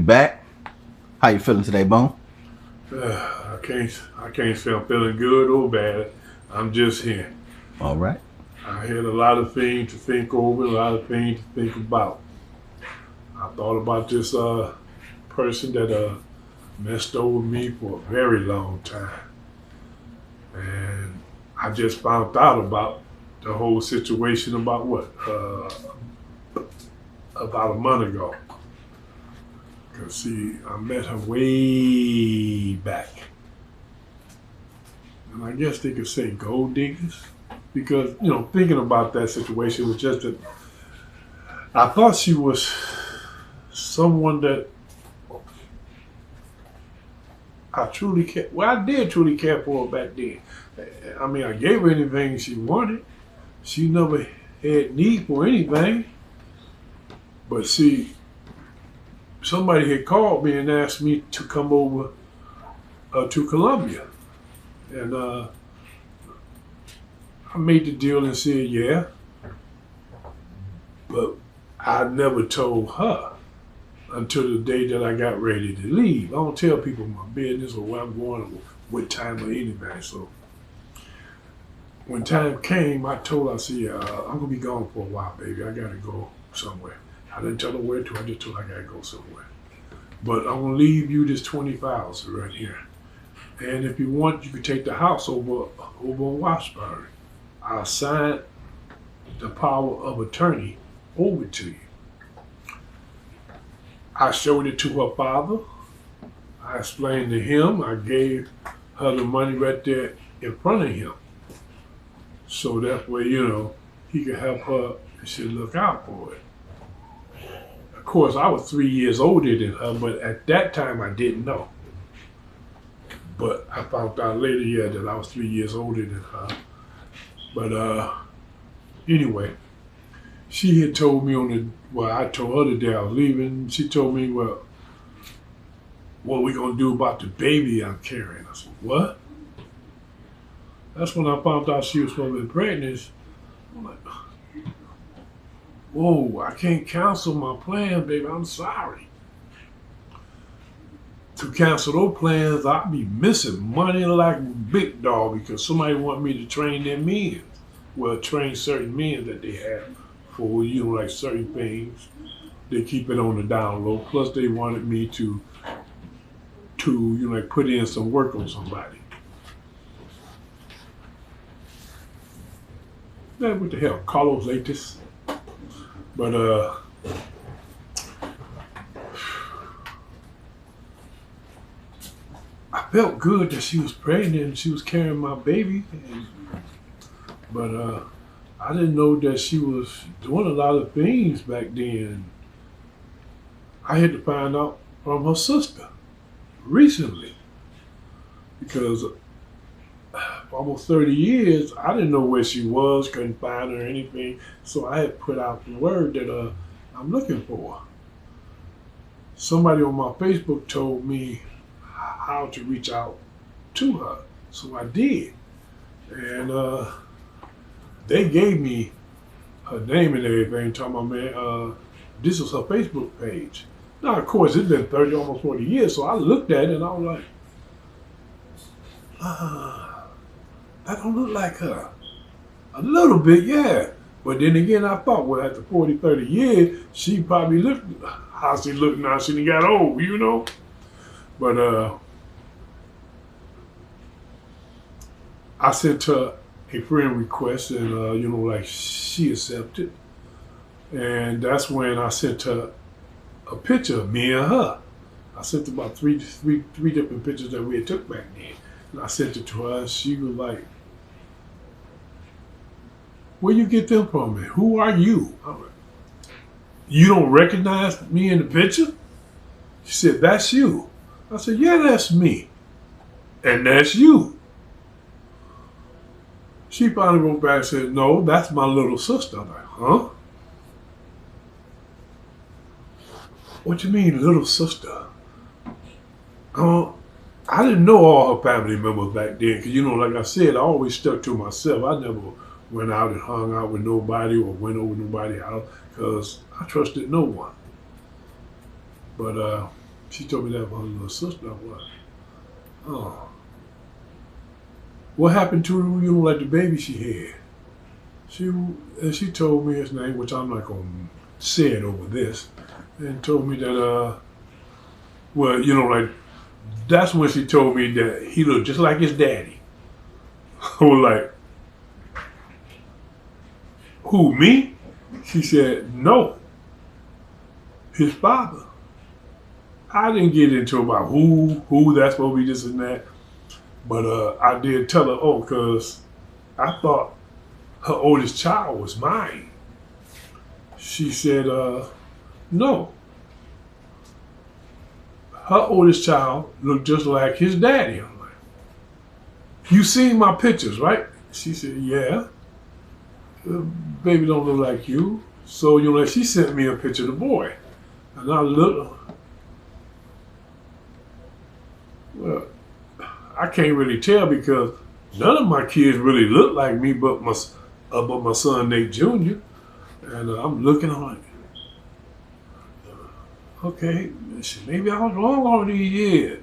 back. How you feeling today, Bone? I can't say I'm feeling good or bad. I'm just here. All right. I had a lot of things to think over, a lot of things to think about. I thought about this person that messed over me for a very long time. And I just found out about the whole situation about about a month ago. Cause see, I met her way back. And I guess they could say gold diggers. Because, thinking about that situation was just that I thought she was someone that I did truly care for her back then. I mean, I gave her anything she wanted. She never had need for anything. But see, somebody had called me and asked me to come over to Columbia. And I made the deal and said, yeah. But I never told her until the day that I got ready to leave. I don't tell people my business or where I'm going or what time or anything. So when time came, I told her, I said, yeah, I'm going to be gone for a while, baby. I got to go somewhere. I didn't tell her where to. I just told her I got to go somewhere. But I'm going to leave you this 20,000 right here. And if you want, you can take the house over on Washburn. I'll sign the power of attorney over to you. I showed it to her father. I explained to him. I gave her the money right there in front of him. So that way, he could help her and she'd look out for it. Of course, I was 3 years older than her, but at that time I didn't know. But I found out later, yeah, that I was 3 years older than her. But anyway, she had told me I told her the day I was leaving, she told me, well, what are we going to do about the baby I'm carrying? I said, what? That's when I found out she was supposed to be pregnant. I'm like, whoa, I can't cancel my plan, baby. I'm sorry. To cancel those plans, I'd be missing money like big dog because somebody want me to train their men. Well, train certain men that they have for, like certain things. They keep it on the down low. Plus they wanted me to like put in some work on somebody. Man, what the hell, Carlos Latis. But I felt good that she was pregnant and she was carrying my baby. But I didn't know that she was doing a lot of things back then. I had to find out from her sister recently. Because for almost 30 years, I didn't know where she was, couldn't find her or anything. So I had put out the word that I'm looking for her. Somebody on my Facebook told me how to reach out to her. So I did. And they gave me her name and everything, talking about, man, this is her Facebook page. Now, of course, it's been 30, almost 40 years, so I looked at it and I was like, that don't look like her. A little bit, yeah. But then again, I thought, well, after 40, 30 years, she probably looked how she looked now. She done got old, But I sent her a friend request and, like she accepted. And that's when I sent her a picture of me and her. I sent about three different pictures that we had took back then. And I sent it to her and she was like, where you get them from, man? Who are you? I'm like, you don't recognize me in the picture? She said, that's you. I said, yeah, that's me. And that's you. She finally wrote back and said, no, that's my little sister. I'm like, huh? What you mean, little sister? I didn't know all her family members back then, because, like I said, I always stuck to myself. I never went out and hung out with nobody or went over nobody's house, because I trusted no one. But She told me that about her little sister. I was like, oh. What happened to her, like the baby she had? She told me his name, which I'm not going to say it over this, and told me that, well, like, that's when she told me that he looked just like his daddy. I was like, who, me? She said, no, his father. I didn't get into about who that's supposed to be this and that. But I did tell her, because I thought her oldest child was mine. She said, no. Her oldest child looked just like his daddy. I'm like, you seen my pictures, right? She said, yeah. The baby don't look like you. So, she sent me a picture of the boy. And I looked, well, I can't really tell because none of my kids really look like me but my son Nate Jr. And I'm looking, I'm like, okay, maybe I was wrong all these years.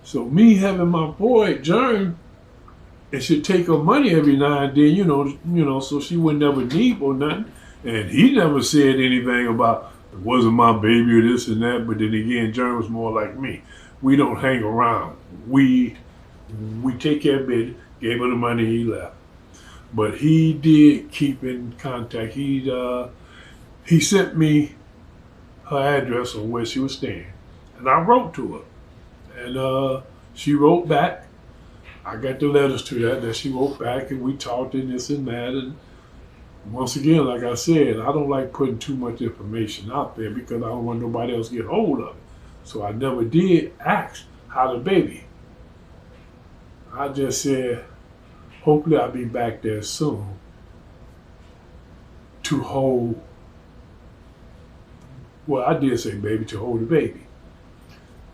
So me having my boy Jern, and she'd take her money every now and then, so she would never need or nothing. And he never said anything about it wasn't my baby or this and that. But then again, Jern was more like me. We don't hang around. We take care of business. Gave her the money, he left. But he did keep in contact. He sent me her address on where she was staying, and I wrote to her, and she wrote back. I got the letters to that she wrote back, and we talked and this and that. And once again, like I said, I don't like putting too much information out there because I don't want nobody else to get hold of it. So I never did ask how the baby. I just said, hopefully I'll be back there soon to hold, well, I did say baby, to hold the baby.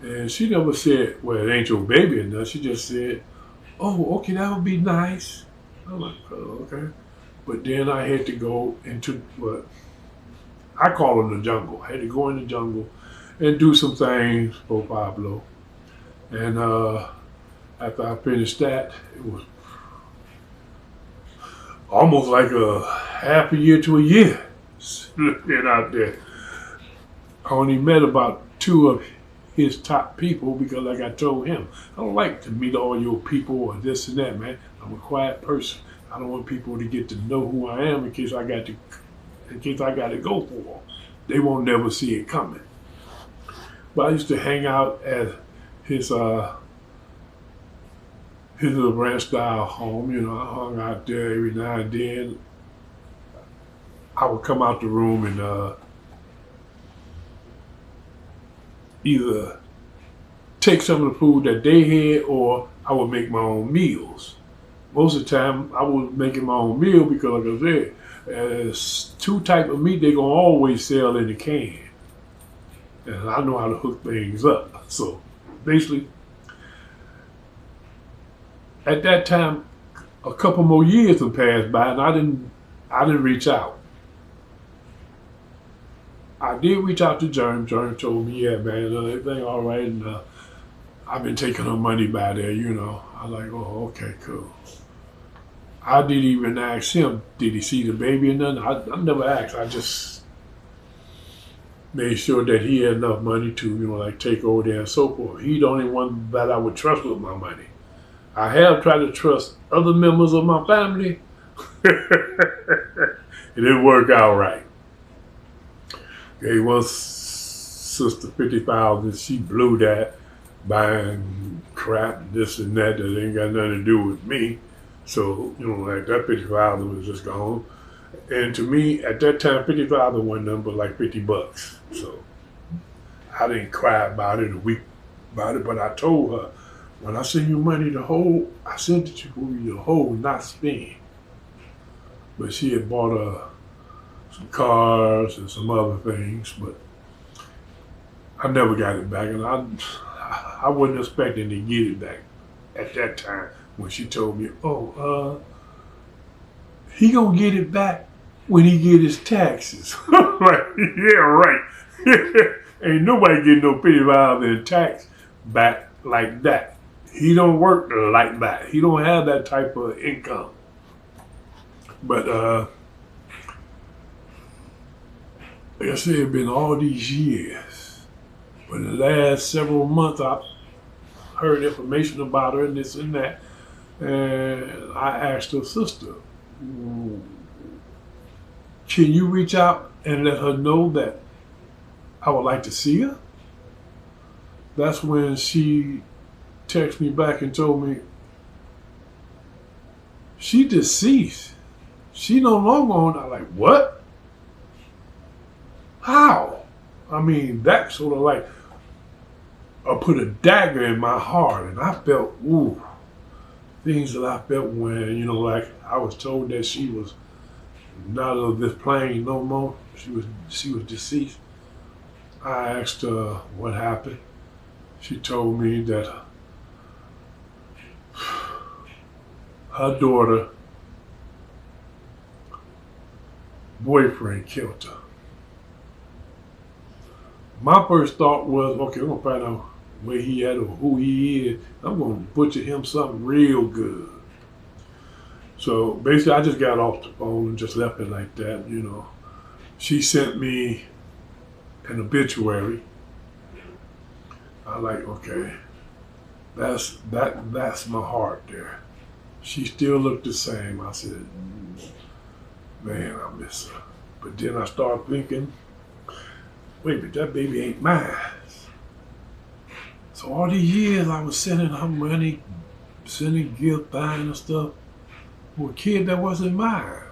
And she never said, well, it ain't your baby or nothing. She just said, oh, okay, that would be nice. I'm like, oh, okay. But then I had to go into what I call it the jungle. I had to go in the jungle and do some things for Pablo. And after I finished that, it was almost like a half a year to a year sitting out there. I only met about 2 of his top people because, like I told him, I don't like to meet all your people or this and that, man. I'm a quiet person. I don't want people to get to know who I am in case I got to go for them. They won't never see it coming. But I used to hang out at his little ranch style home. I hung out there every now and then. I would come out the room and either take some of the food that they had, or I would make my own meals. Most of the time, I was making my own meal because, like I said, there's 2 types of meat they're going to always sell in the can. And I know how to hook things up. So, basically, at that time, a couple more years have passed by, and I didn't reach out. I did reach out to Jern. Jern told me, yeah, man, everything all right, and I've been taking her money by there, I was like, oh, okay, cool. I didn't even ask him, did he see the baby or nothing? I never asked. I just made sure that he had enough money to, take over there and so forth. He's the only one that I would trust with my money. I have tried to trust other members of my family. It didn't work out right. Gave one sister $50,000. She blew that buying crap, this and that ain't got nothing to do with me. So, that $50,000 was just gone. And to me, at that time, $50,000 wasn't nothing but like $50. So I didn't cry about it or weep about it, but I told her, when I send you money to hold, I sent it to you to hold, not spend. But she had bought some cars and some other things, but I never got it back, and I wasn't expecting to get it back at that time when she told me, he gonna get it back when he get his taxes. Like, yeah, right. Ain't nobody getting no $50 in tax back like that. He don't work like that. He don't have that type of income. But like I said, it's been all these years. But in the last several months, I've heard information about her and this and that. And I asked her sister, can you reach out and let her know that I would like to see her? That's when she texted me back and told me she deceased. She no longer on. I'm like, what? How? I mean, that sort of like put a dagger in my heart, and I felt, ooh, things that I felt when, like I was told that she was not of this plane no more. She was deceased. I asked her what happened. She told me that her daughter boyfriend killed her. My first thought was, okay, I'm gonna find out where he at or who he is. I'm gonna butcher him something real good. So basically, I just got off the phone and just left it like that. She sent me an obituary. I like, okay, that's my heart there. She still looked the same. I said, man, I miss her. But then I started thinking, wait, but that baby ain't mine. So all these years I was sending her money, sending gifts, buying her stuff for a kid that wasn't mine.